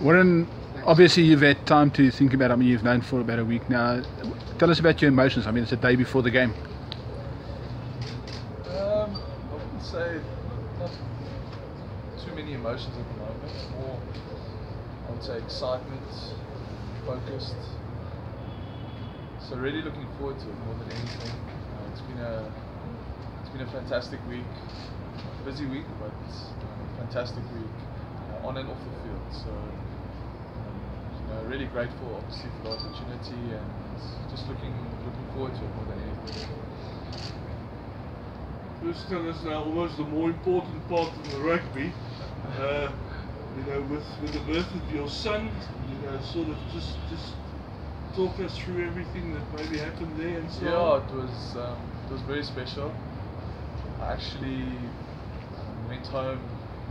Warren, obviously you've had time to think about it. I mean, you've known for about a week now. Tell us about your emotions. I mean, it's a day before the game. I wouldn't say not too many emotions at the moment. More, I would say, excitement, focused. So really looking forward to it more than anything. It's been a fantastic week, busy week, but fantastic week on and off the field. So really grateful, obviously, for the opportunity, and just looking forward to it more than anything. Just tell us now almost the more important part of the rugby. With the birth of your son, sort of just talk us through everything that maybe happened there and so on. Yeah, it was very special. I actually went home.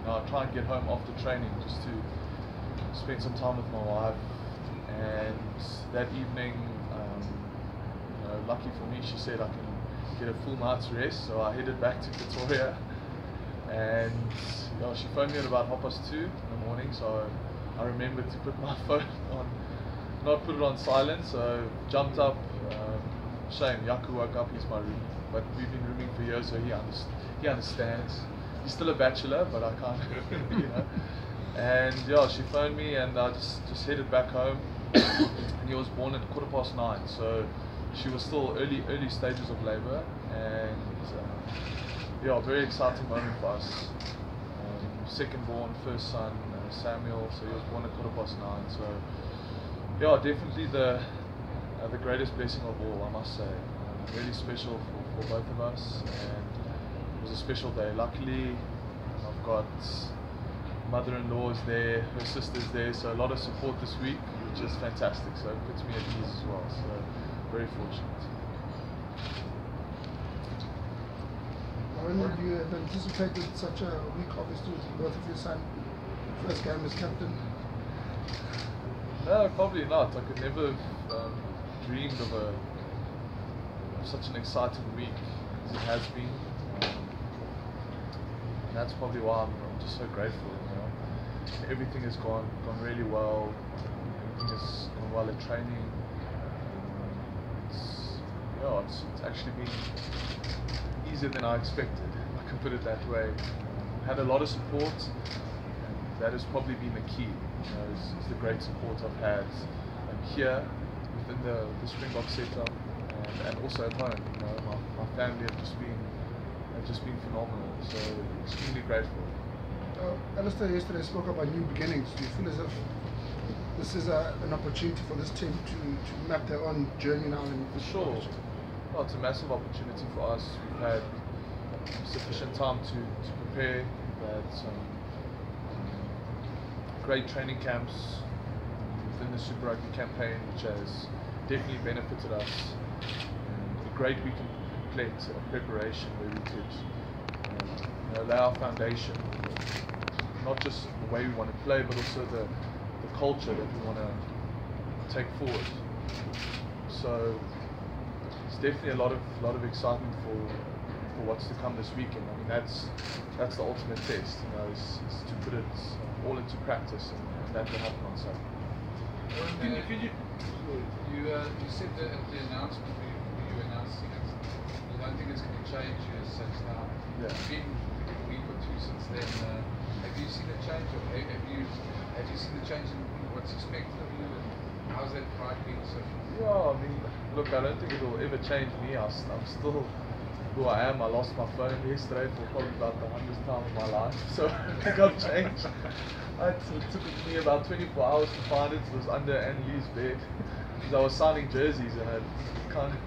I try and get home after training just to spend some time with my wife. And that evening, lucky for me, she said I can get a full night's rest. So I headed back to Pretoria, and she phoned me at about 2:30 in the morning. So I remembered to put my phone on, not put it on silent. So jumped up. Shame, Yaku woke up. He's my roomie, but we've been rooming for years, so he understands. He's still a bachelor, but I can't, And she phoned me, and I just headed back home. And he was born at 9:15, so she was still early stages of labour, and very exciting moment for us. Second born, first son, Samuel, so he was born at 9:15. So definitely the greatest blessing of all, I must say. Really special for both of us, and it was a special day. Luckily, I've got mother-in-law is there, her sister's there, so a lot of support this week, which is fantastic. So it puts me at ease as well. So very fortunate. Warren, would you have anticipated such a week, obviously, with the birth of your son? First game as captain? No, probably not. I could never have dreamed of such an exciting week as it has been. And that's probably why I'm just so grateful. Everything has gone really well. Everything has gone well at training. It's actually been easier than I expected. I can put it that way. Had a lot of support, and that has probably been the key. Is the great support I've had here within the Springbok setup, and also at home. My family have just been phenomenal. So extremely grateful. Alistair yesterday spoke about new beginnings. Do you feel as if this is an opportunity for this team to map their own journey now? For sure. Well, it's a massive opportunity for us. We've had sufficient time to prepare. We've had some great training camps within the Super Rugby campaign, which has definitely benefited us. And a great week of preparation where we could lay our foundation, not just the way we want to play, but also the culture that we want to take forward. So it's definitely a lot of excitement for what's to come this weekend. I mean, that's the ultimate test, is to put it all into practice, and that will happen on Saturday. You said that at the announcement you announced it, you don't think it's going to change as such now. Yeah. It's been a week or two since then. Have you seen a change, or have you seen the change in what's expected of you, and how's that pride being so? Yeah, I mean, look, I don't think it will ever change me. I'm still who I am. I lost my phone yesterday for probably about the 100th time of my life, so I think I've changed. It took me about 24 hours to find it. It was under Annalie's bed because I was signing jerseys, and I kind of.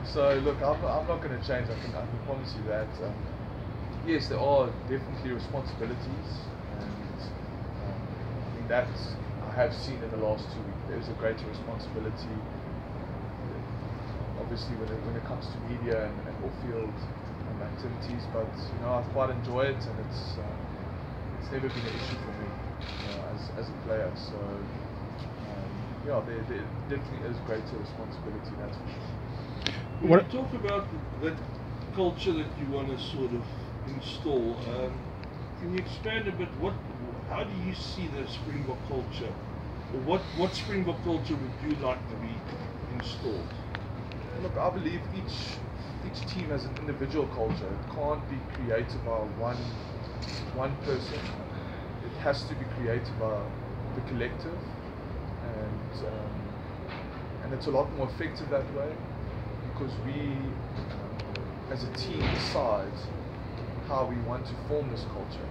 So look, I'm not going to change. I can promise you that. Yes, there are definitely responsibilities, and I think that I have seen in the last 2 weeks. There's a greater responsibility. Obviously, when it comes to media and off-field activities, but I quite enjoy it, and it's never been an issue for me as a player. So there definitely is greater responsibility. That's for sure. When you talk about that culture that you want to sort of install, can you expand a bit? how do you see the Springbok culture? Or what Springbok culture would you like to be installed? Look, I believe each team has an individual culture. It can't be created by one person. It has to be created by the collective, and it's a lot more effective that way because we, as a team, decide how we want to form this culture.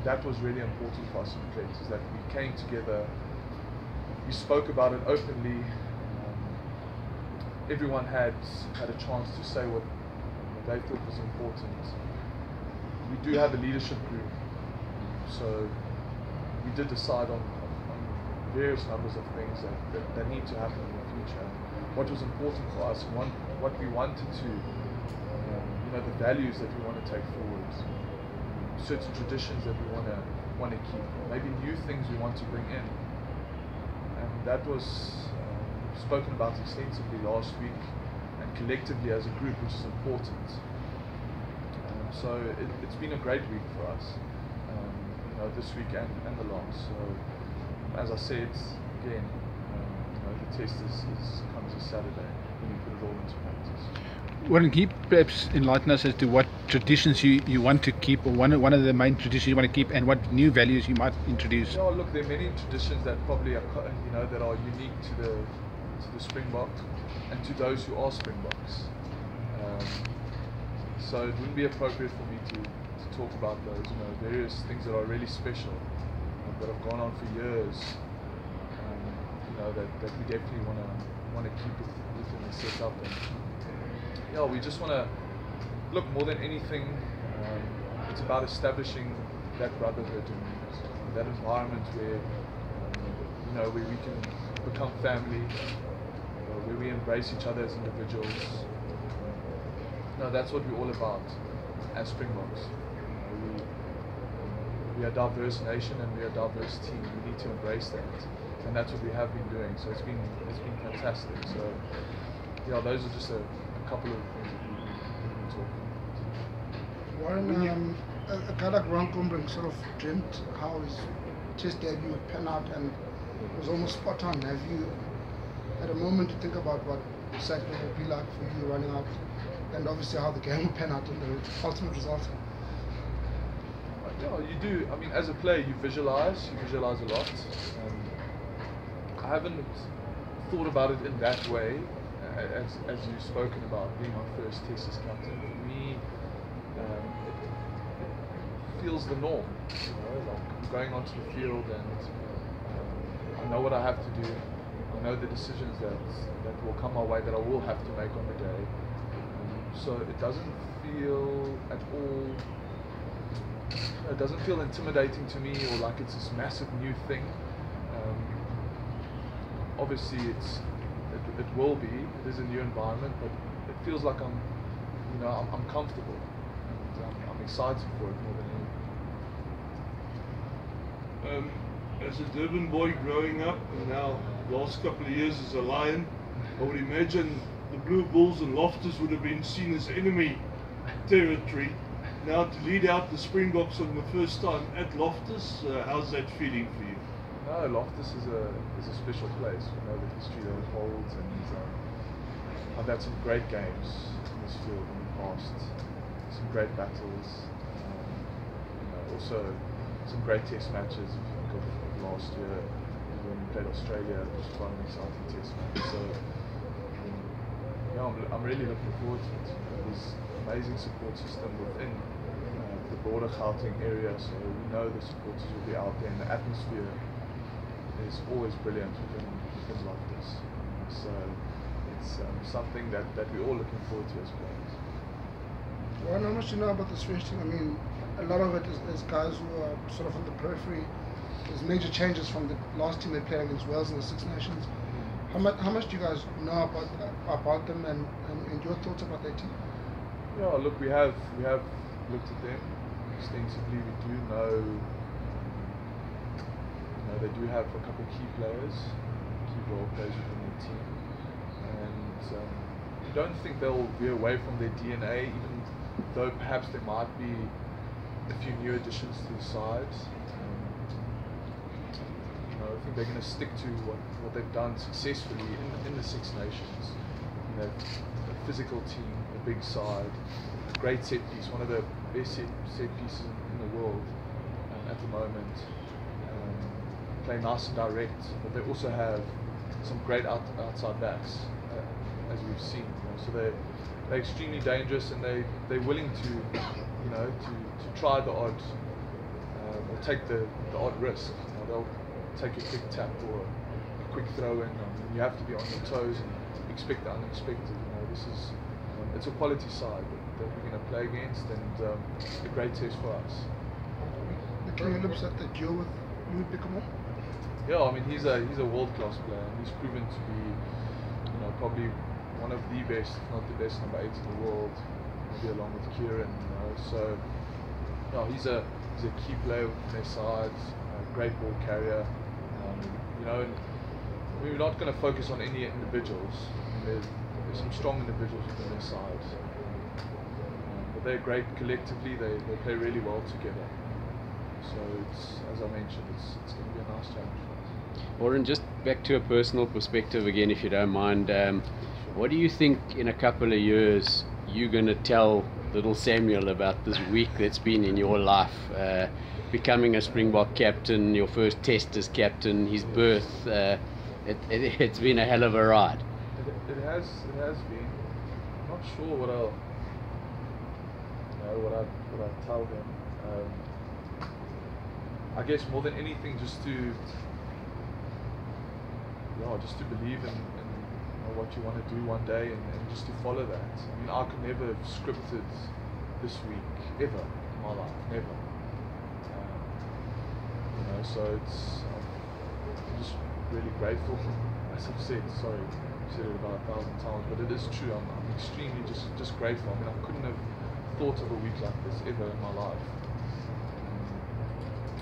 That was really important for us in Pret, is that we came together, we spoke about it openly. Everyone had a chance to say what they thought was important. We do have a leadership group, so we did decide on various numbers of things that need to happen in the future. What was important for us, what we wanted to, the values that we want to take forward, certain traditions that we want to keep, maybe new things we want to bring in, and that was spoken about extensively last week and collectively as a group, which is important. So it's been a great week for us, this week and the last. So as I said again, the test comes this Saturday when we put it all into practice. Warren, can you perhaps enlighten us as to what traditions you want to keep, or one of the main traditions you want to keep, and what new values you might introduce? Yeah, look, there are many traditions that probably are, that are unique to the Springbok and to those who are Springboks. So it wouldn't be appropriate for me to talk about those, various things that are really special, that have gone on for years, that we definitely want to keep within the setup. And we just want to look, more than anything, it's about establishing that brotherhood and that environment where where we can become family, where we embrace each other as individuals. That's what we're all about as Springboks. We are a diverse nation and we are a diverse team. We need to embrace that, and that's what we have been doing. So it's been fantastic. So those are just a couple of things that we've been talking about. Warren, a guy like Ron Kumbring sort of dreamt how his test debut would pan out, and it was almost spot on. Have you had a moment to think about what Saturday will be like for you running out, and obviously how the game will pan out in the ultimate result? Yeah, you do. I mean, as a player, you visualize a lot. I haven't thought about it in that way, as you've spoken about being my first test as captain. For me, it feels the norm. Like going onto the field, and I know what I have to do. I know the decisions that will come my way, that I will have to make on the day. So it doesn't feel at all. It doesn't feel intimidating to me, or like it's this massive new thing. Obviously, it will be. It is a new environment, but it feels like I'm comfortable, and I'm excited for it more than anything. As a Durban boy growing up, and now last couple of years as a Lion, I would imagine the Blue Bulls and Loftus would have been seen as enemy territory. Now to lead out the Springboks for the first time at Loftus, how's that feeling for you? No, Loftus is a special place. We know the history that it holds, and I've had some great games in this field in the past. Some great battles. Also some great test matches. If you think of last year when we played Australia, it was quite an exciting test match. So I'm really looking forward to it. There's an amazing support system within the broader Gauteng area, so we know the supporters will be out there, and the atmosphere is always brilliant within Loftus. So it's something that we're all looking forward to as players. Well, how much do you know about this French team? I mean, a lot of it is guys who are sort of on the periphery. There's major changes from the last team they played against Wales in the Six Nations. How much do you guys know about them, and your thoughts about their team? Yeah, look, we have looked at them extensively. We do know, they do have a couple of key players, key role players within their team, and I don't think they'll veer away from their DNA, even though perhaps there might be a few new additions to the side. I think they're going to stick to what they've done successfully in the Six Nations. A physical team, a big side, a great set piece, one of the best set pieces in the world at the moment. Play nice and direct, but they also have some great outside backs, as we've seen. So they're extremely dangerous, and they're willing to to try the odd or take the odd risk. They'll take a quick tap or a quick throw in. You have to be on your toes and expect the unexpected. It's a quality side that we're going to play against, and a great test for us. The Philips at the deal with Louis Picamore? Yeah, I mean he's a world-class player, and he's proven to be probably one of the best, if not the best, number 8 in the world, maybe along with Kieran. So he's a key player within their side, a great ball carrier. And we're not going to focus on any individuals. There's some strong individuals within their side, but they're great collectively. They play really well together. So as I mentioned, it's going to be a nice challenge for us. Warren, just back to a personal perspective again, if you don't mind. What do you think in a couple of years you're going to tell little Samuel about this week that's been in your life? Becoming a Springbok captain, your first test as captain, his birth. It's been a hell of a ride. It has been. I'm not sure what I'll tell him. I guess more than anything, just to believe in what you want to do one day, and just to follow that. I mean, I could never have scripted this week ever in my life, never. So I'm just really grateful. As I've said, sorry, I've said it about 1,000 times, but it is true. I'm extremely just grateful. I mean, I couldn't have thought of a week like this ever in my life.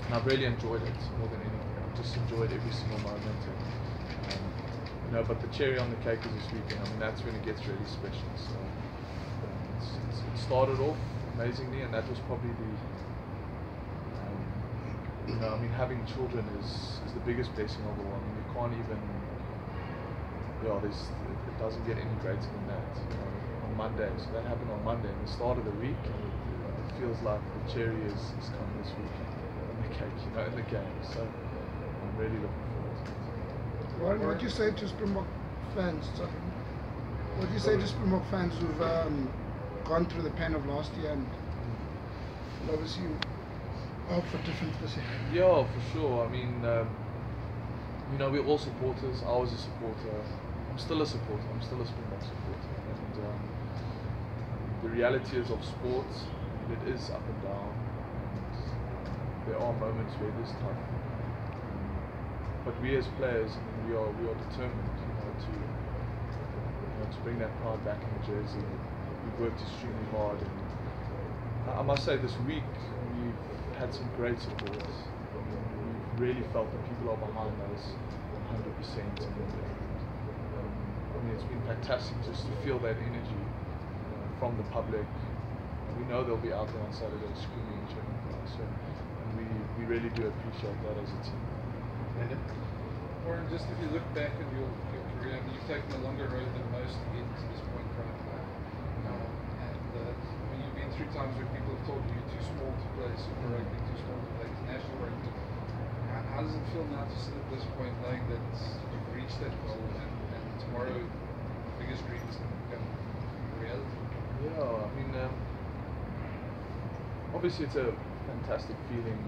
And I've really enjoyed it more than anything. I've just enjoyed every single moment. But the cherry on the cake is this weekend. I mean, that's when it gets really special. So it started off amazingly, and that was probably having children is the biggest blessing of all. I mean, you can't even. It doesn't get any greater than that. On Monday, so that happened on Monday, and the start of the week, and it feels like the cherry is coming this week. Cake, in the game, so I'm really looking forward to it. What would you say to Springbok fans? What do you say to Springbok fans who've gone through the pain of last year and obviously hope for different this year? Yeah, for sure. I mean, we're all supporters. I was a supporter. I'm still a supporter. I'm still a Springbok supporter. And the reality is of sports, it is up and down. There are moments where it is tough, but we as players, we are determined, to bring that pride back in the jersey. We've worked extremely hard, and I must say this week we've had some great support. We've really felt that people are behind us 100%. It's been fantastic just to feel that energy from the public. We know they'll be out there on Saturday screaming and cheering for us. We really do appreciate that as a team. Warren, just if you look back at your career, you've taken a longer road than most to get to this point right now. And you've been through times where people have told you you're too small to play Super Rugby, too small to play international rugby. How does it feel now to sit at this point knowing that you've reached that goal, and tomorrow the biggest dreams can become reality? Yeah, I mean, obviously it's a fantastic feeling,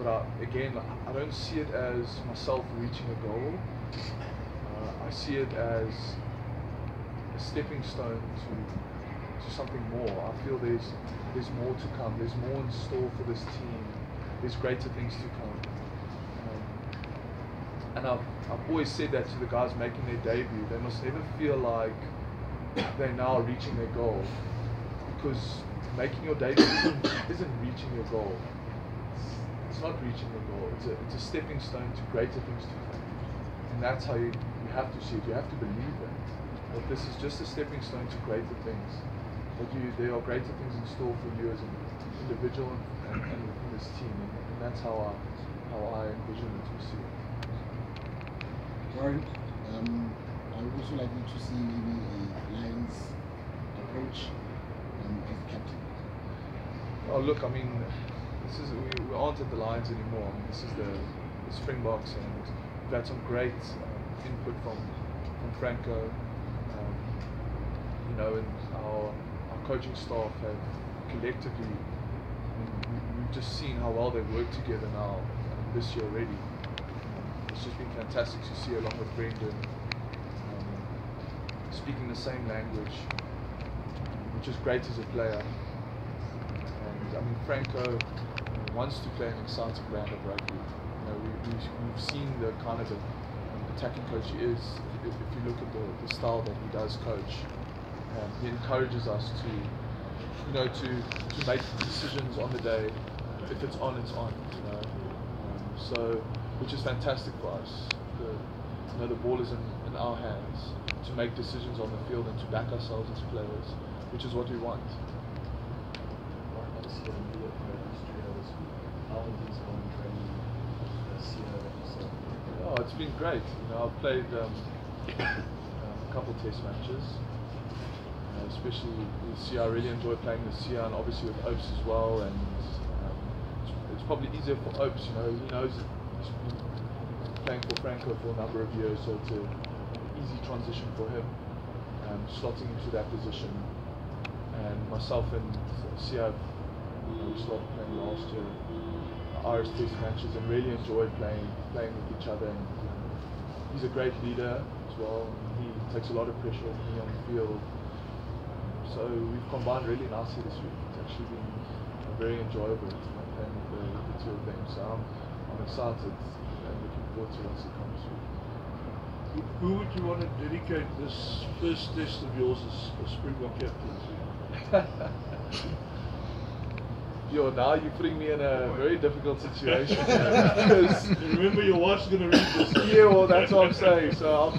but again, I don't see it as myself reaching a goal. I see it as a stepping stone to something more. I feel there's more to come. There's more in store for this team. There's greater things to come. And I've always said that to the guys making their debut. They must never feel like they're now reaching their goal, because making your debut isn't reaching your goal. It's not reaching your goal. It's a stepping stone to greater things to come. And that's how you have to see it. You have to believe that this is just a stepping stone to greater things. That there are greater things in store for you as individual and within this team, and that's how I envision it to see it. Warren, I would also like you to see maybe a Lions approach as captain. Oh look, I mean, this is we aren't at the Lions anymore. I mean, this is the Springboks, and we've had some great input from Franco. You know, and our coaching staff have collectively, I mean, we've just seen how well they've worked together now this year already. It's just been fantastic to see, along with Brendan, speaking the same language, which is great as a player. And I mean, Franco wants to play an exciting brand of rugby. You know, we've seen the kind of attacking coach he is. If you look at the style that he does coach, he encourages us to, you know, to make decisions on the day. If it's on, it's on. You know, so which is fantastic for us. You know, the ball is in our hands to make decisions on the field and to back ourselves as players, which is what we want. Oh, it's been great. You know, I've played a couple of test matches. Especially with Sia, I really enjoy playing with Sia, and obviously with Opes as well. And it's probably easier for Opes. You know, he knows that he's been playing for Franco for a number of years, so it's an easy transition for him, slotting into that position. And myself and Sia, we started playing last year, Irish test matches, and really enjoyed playing with each other. And he's a great leader as well. He takes a lot of pressure off me on the field. So we've combined really nicely this week. It's actually been very enjoyable playing with the two of them. So I'm excited and looking forward to once it comes through. Who would you want to dedicate this first test of yours as Springbok captain to? Yo, now you're putting me in a very difficult situation because remember your wife's going to read this. Yeah, well, that's what I'm saying. So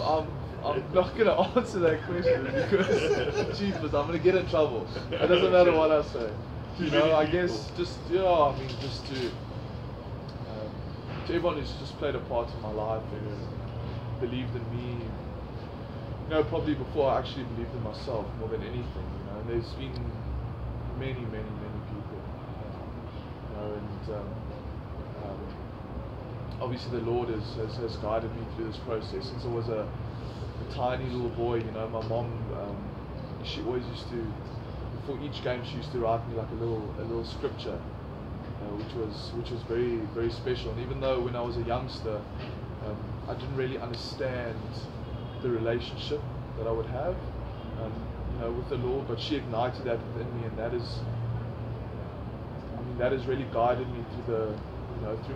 I'm not going to answer that question because, Jesus, I'm going to get in trouble. It doesn't matter what I say. You know, I guess just to everyone who's just played a part in my life and believed in me. You know, probably before I actually believed in myself more than anything. You know, and there's been many people. You know, and obviously the Lord has guided me through this process since I was a tiny little boy. You know, my mom, she always used to, before each game, she used to write me like a little scripture, which was very special. And even though when I was a youngster, I didn't really understand the relationship that I would have, you know, with the Lord, but she ignited that within me, and that has really guided me through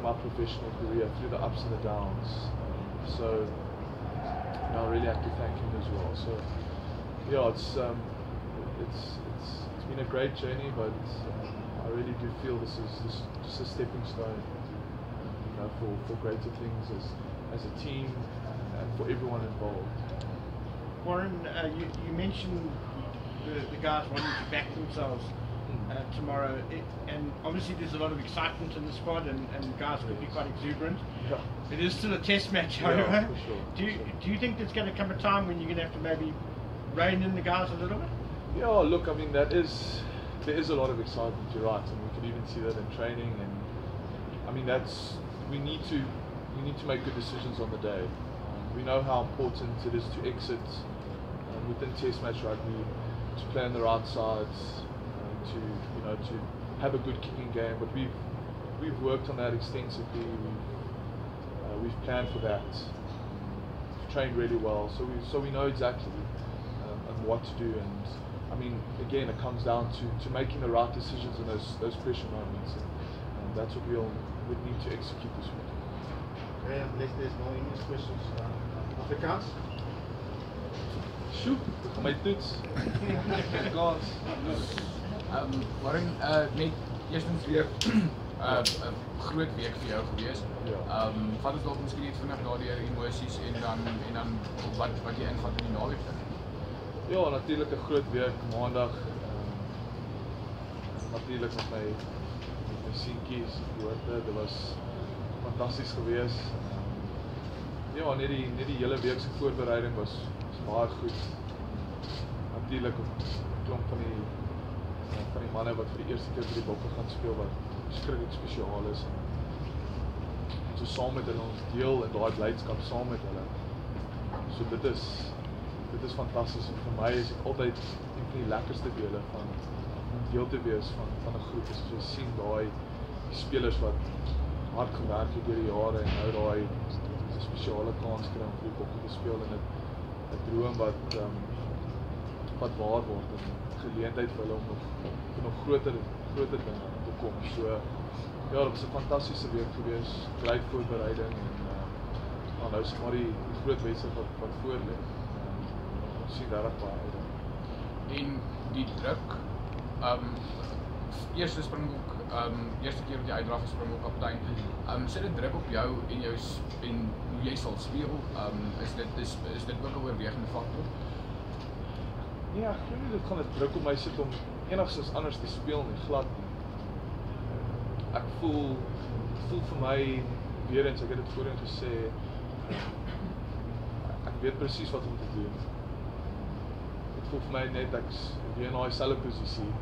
my professional career, through the ups and the downs. So I really have to thank him as well. So yeah, it's been a great journey, but I really do feel this is just a stepping stone, you know, for greater things as a team and for everyone involved. Warren, you mentioned the guys wanting to back themselves tomorrow, and obviously there's a lot of excitement in the squad, and guys could be quite exuberant. Yeah. It is still a test match, however. Yeah, for sure, Do you think there's going to come a time when you're going to have to maybe rein in the guys a little bit? Yeah, look, I mean, there is a lot of excitement, you're right, and we can even see that in training, and I mean, we need to make good decisions on the day. We know how important it is to exit within test match rugby, to play on the right sides, to have a good kicking game, but we've worked on that extensively. We've planned for that. We've trained really well, so we know exactly and what to do. And I mean, again, it comes down to making the right decisions in those pressure moments, and that's what we need to execute this week. Okay, unless there's no English questions, Afrikaans. Shoot, my dudes. Afrikaans. Warren, net eerstens weer groot week vir jou gewees. Vat ons dalk miskien net vinnig daardeur emosies en dan wat jy ingaan in die naweek. Ja, natuurlijk 'n groot week. Maandag natuurlijk met my seentjies, die hoorde, dit was fantasties geweest. Ja, net die hele week se voorbereiding was baie goed. Natuurlijk op 'n klomp van die manne wat vir die eerste keer vir die Bokke gaan speel wat skrikkelik spesiaal is. En so saam met hulle ons deel in daai blydskap saam met hulle. So dit is fantasties en vir my is dit altyd een van die lekkerste dele van om deel te wees van 'n groep. As jy sien daai spelers wat hard gewerk het deur die jare en nou daai spesiale kans kry om vir die Bokke te speel en 'n droom wat waar word en geleentheid vir hulle om nog groter dinge te kom. So ja, dit was 'n fantastiese week gewees, great voorbereiding en nou is maar die groot wedstryd wat voor lê. Ons sien regtig baie uit. En die druk, eerste Springbok, eerste keer op die uitdrag as Springbok kaptein, sit dit druk op jou en hoe jy sal speel, is dit ook 'n oorwegende faktor? Ja, ek glo nie dit gaan 'n druk op my sit om enigstens anders te speel nie, glad nie. Ek voel vir my, weer eens, ek het dit voorheen gesê, ek weet presies wat om te doen. Dit voel vir my net ek is weer in daai selfde posisie.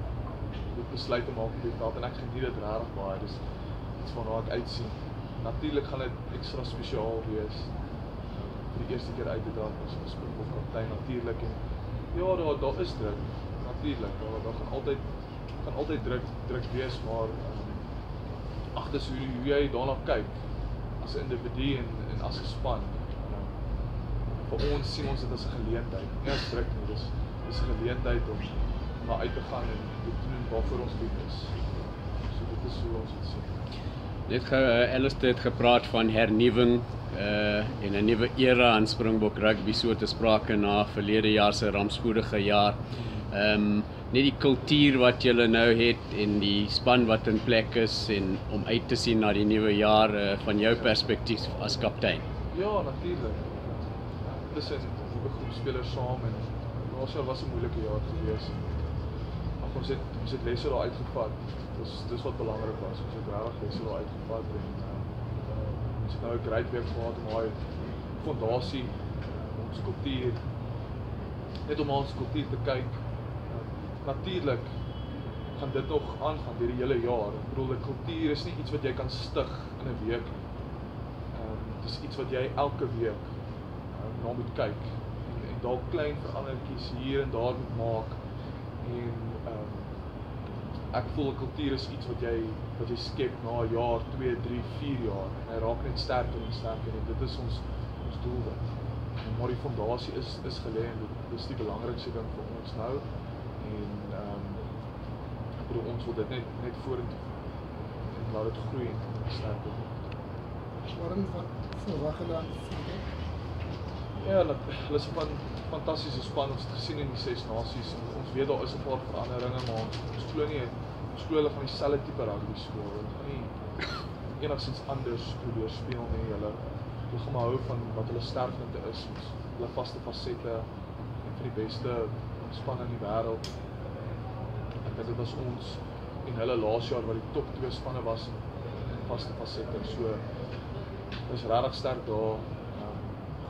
Ek moet besluit te maak op die veld en ek geniet dit regtig baie. Dis iets van waar ek uitsien. Natuurlik gaan dit ekstra spesiaal wees. Vir die eerste keer uit te dra as Springbok kaptein natuurlik en ja, daar is druk. Natuurlik, daar gaan altyd druk wees, maar agter so hoe jy daarna kyk as 'n individu en as 'n span. Vir ons sien ons dit as 'n geleentheid. Nie as druk nie, dis 'n geleentheid om na uit te gaan en te doen waarvoor ons lief is. So dit is hoe ons dit sien. Net Alistair het gepraat van hernuwing en 'n nuwe era aan Springbok rugby, so te sprake na verlede jaar se rampspoedige jaar. Net die kultuur wat julle nou het en die span wat in plek is en om uit te sien na die nuwe jaar van jou perspektief as kaptein. Ja, natuurlijk. Tussen die groep spelers saam en laas jaar was 'n moeilike jaar geweest. Ons het lesse daar uitgevat. Dis wat belangrik was. Ons het regtig lesse daar uitgevat en ons het nou 'n great week gehad om daai fondasie, ons kultuur, net om ons kultuur te kyk. Natuurlik gaan dit nog aangaan deur die hele jaar. Ek bedoel, 'n kultuur is nie iets wat jy kan stig in 'n week nie. Dit is iets wat jy elke week na moet kyk en dalk klein verandertjies hier en daar moet maak. En ek voel 'n kultuur is iets wat jy skep na 'n jaar, 2, 3, 4 jaar en hy raak net sterker en sterker en dit is ons doelwit. Maar die fondasie is gelê en dit is die belangrikste ding vir ons nou en ek bedoel ons wil dit net vorentoe en laat dit groei en sterker word. Warren, wat verwag julle aan Springbok? Ja, hulle is 'n fantastiese span, ons het gesien in die 6 nasies en ons weet daar is 'n paar veranderinge, maar ons glo hulle gaan dieselfde tipe rugby speel. Hulle gaan nie enigstens anders probeer speel nie. Hulle gaan maar hou van wat hulle sterkpunte is, hulle vaste fasette en vir die beste span in die wêreld. Ek dink dit was ons en hulle laas jaar wat die top 2 spanne was in vaste fasette. So is regtig sterk daar.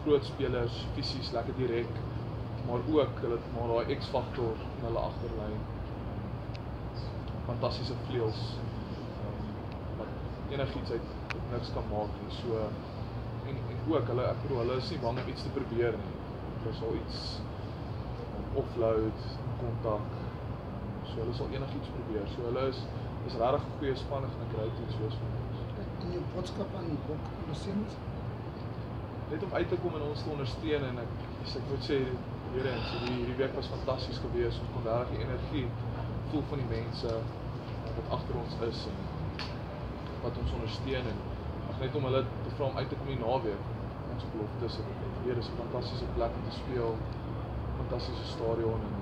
Groot spelers, fisies, lekker direk, maar ook hulle het maar daai X-faktor in hulle agterlyn. Fantastiese vleuels wat enigiets uit niks kan maak nie. So en ook hulle is nie bang om iets te probeer nie. Hulle sal iets offload, kontak. So hulle sal enigiets probeer. So hulle is regtig 'n goeie span en 'n great iets wees vir ons. En jou boodskap aan Bok ondersteuners? Net om uit te kom en ons te ondersteun en ek moet sê weer eens, hierdie week was fantasties geweest. Ons kon regtig die energie voel van die mense wat agter ons is en wat ons ondersteun en net om hulle te vra om uit te kom die naweek. Ons op Loftus weer is 'n fantastiese plek om te speel, fantastiese stadion en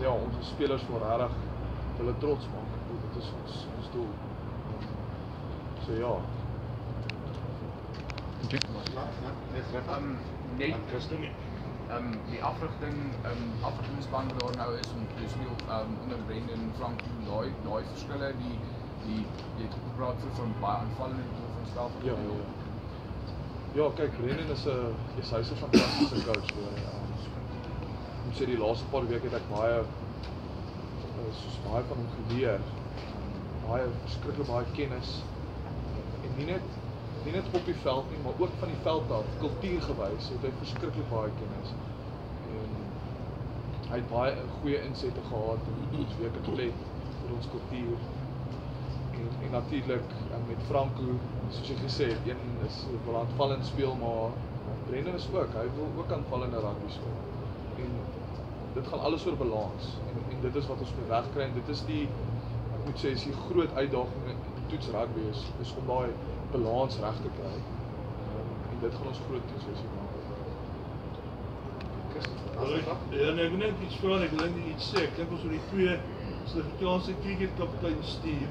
ja, ons spelers wil regtig hulle trots maak. Dit is ons doel. So ja. Okay. Net die afrigtingspan wat daar nou is, om te speel onder Brendan en Frank, daai verskille, die het gepraat van baie aanvallende van spel van Ja, kyk, Brendan hy's 'n fantastiese coach. Ek sê die laaste paar weke het ek baie van hom geleer. Verskriklik baie kennis. En nie net op die veld nie, maar ook van die veld af, kultuurgewys, het hy verskriklik baie kennis. En hy het baie goeie insette gehad in ons weke gelet vir ons kultuur. En natuurlik met Franco, soos jy gesê het, een wil aanvallend speel, maar Brendan is ook, hy wil ook aanvallende rugby speel. En dit gaan alles oor balans. En dit is wat ons moet wegkry, en dit is ek moet sê, is die groot uitdaging in toets rugby is om daai balans reg te kry. En dit gaan ons groot toets wees hierna. Ja, nee, ek wil net iets vra, ek wil net iets sê. Ek dink ons moet die twee Suid-Afrikaanse kriketkaptein stuur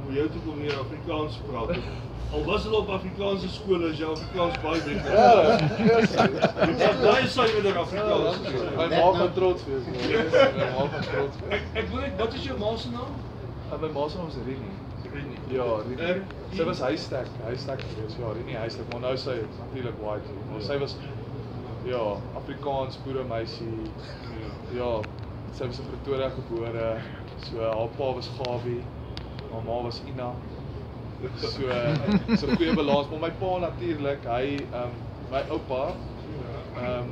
om jou te kom hier Afrikaans praat. Al was hulle op Afrikaanse skole, as jy Afrikaans baie weet. Ja, baie suiwer Afrikaans. My ma gaan trots wees. Ek wil net, wat is jou ma se naam? My ma se naam is Rini. Ja, Rini. Sy was huistek gewees, ja, Rini huistek, maar nou sy natuurlik Whiteley. Maar sy was Afrikaans boeremeisie. Ja, sy was in Pretoria gebore. So haar pa was Gawie, haar ma was Ina. So goeie balans, maar my pa natuurlik, my oupa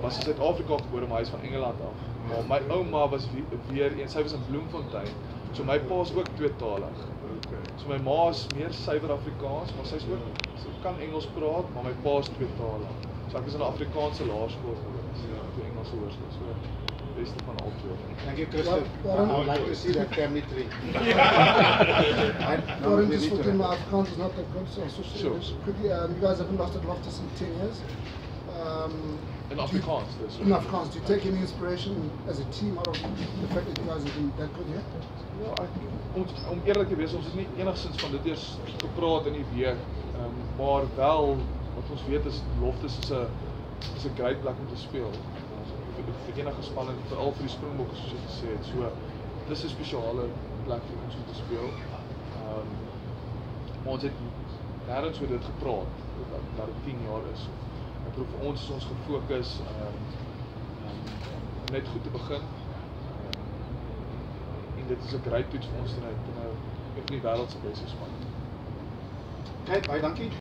was in Suid-Afrika gebore, maar hy is van Engeland af. Maar my ouma was weer sy was in Bloemfontein. So my pa is ook tweetalig. So my ma is meer suiwer Afrikaans, maar sy kan Engels praat, maar my pa is tweetalig. So ek is in 'n Afrikaanse laerskool gewees, toe Engelse hoërskool. So beste van al twee. Thank you, Christopher. I would like to see that family tree. Warren, just for my Afrikaans is not that good, so Sure. quickly, you guys haven't lost at Loftus in 10 years. In Afrikaans dus. In Afrikaans, do you take any inspiration as a team out of the fact that you guys have been that good here? Ja, om eerlik te wees, ons het nie enigsins van dit eers gepraat in die week, maar wel, wat ons weet is, Loftus is 'n great plek om te speel. Vir enige span en veral vir die Springbok, soos jy gesê het. So, dit is 'n spesiale plek vir ons om te speel. Maar ons het nêrens oor dit gepraat, dat dit 10 jaar is. Ek bedoel, vir ons is ons gefokus om net goed te begin. En dit is 'n great toets vir ons tonight, een van die wêreld se beste span. Okay, baie dankie.